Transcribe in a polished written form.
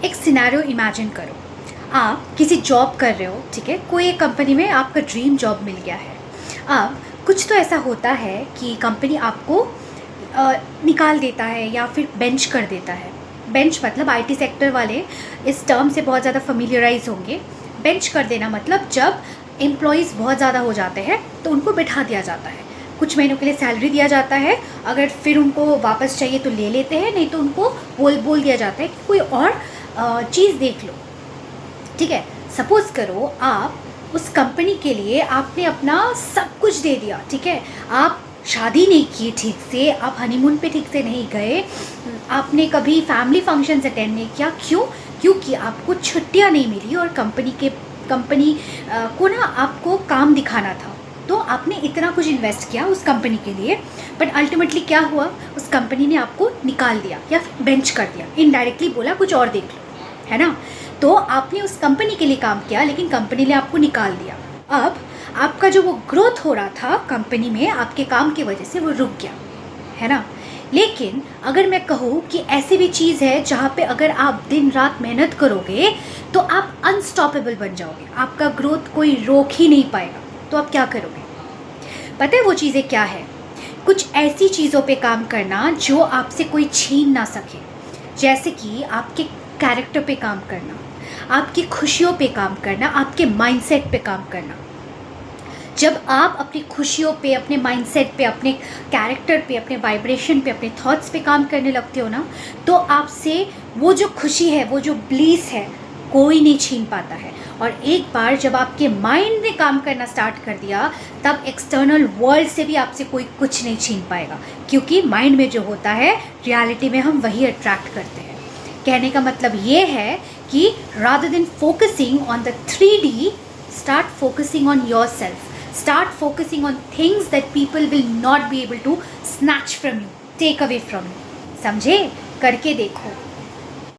एक scenario imagine करो, आप किसी जॉब कर रहे हो, ठीक है, कोई एक कंपनी में आपका ड्रीम जॉब मिल गया है। अब कुछ तो ऐसा होता है कि कंपनी आपको निकाल देता है या फिर बेंच कर देता है। बेंच मतलब आईटी सेक्टर वाले इस टर्म से बहुत ज़्यादा फेमिलियराइज होंगे। बेंच कर देना मतलब जब एम्प्लॉयज़ बहुत ज़्यादा हो जाते हैं तो उनको बिठा दिया जाता है, कुछ महीनों के लिए सैलरी दिया जाता है, अगर फिर उनको वापस चाहिए तो ले लेते हैं, नहीं तो उनको बोल दिया जाता है कि कोई और चीज़ देख लो। ठीक है, सपोज़ करो आप उस कंपनी के लिए आपने अपना सब कुछ दे दिया, ठीक है, आप शादी नहीं की ठीक से, आप हनीमून पे ठीक से नहीं गए, आपने कभी फैमिली फंक्शंस अटेंड नहीं किया। क्यों? क्योंकि आपको छुट्टियां नहीं मिली और कंपनी को ना आपको काम दिखाना था, तो आपने इतना कुछ इन्वेस्ट किया उस कंपनी के लिए, बट अल्टीमेटली क्या हुआ, उस कंपनी ने आपको निकाल दिया या फिर बेंच कर दिया, इनडायरेक्टली बोला कुछ और देख लो, है ना। तो आपने उस कंपनी के लिए काम किया लेकिन कंपनी ने आपको निकाल दिया। अब आपका जो वो ग्रोथ हो रहा था कंपनी में आपके काम की वजह से वो रुक गया, है ना। लेकिन अगर मैं कहूँ कि ऐसी भी चीज़ है जहाँ पे अगर आप दिन रात मेहनत करोगे तो आप अनस्टॉपेबल बन जाओगे, आपका ग्रोथ कोई रोक ही नहीं पाएगा, तो आप क्या करोगे? पता है वो चीज़ें क्या है? कुछ ऐसी चीज़ों पे काम करना जो आपसे कोई छीन ना सके, जैसे कि आपके कैरेक्टर पे काम करना, आपकी खुशियों पे काम करना, आपके माइंडसेट पे काम करना। जब आप अपनी खुशियों पे, अपने माइंडसेट पे, अपने कैरेक्टर पे, अपने वाइब्रेशन पे, अपने थॉट्स पे काम करने लगते हो ना, तो आपसे वो जो खुशी है, वो जो ब्लीस है, कोई नहीं छीन पाता है। और एक बार जब आपके माइंड ने काम करना स्टार्ट कर दिया, तब एक्सटर्नल वर्ल्ड से भी आपसे कोई कुछ नहीं छीन पाएगा, क्योंकि माइंड में जो होता है रियलिटी में हम वही अट्रैक्ट करते हैं। कहने का मतलब ये है कि rather than focusing on the 3D, start focusing on yourself. Start focusing on things that people will not be able to snatch from you, take away from you. समझे? करके देखो।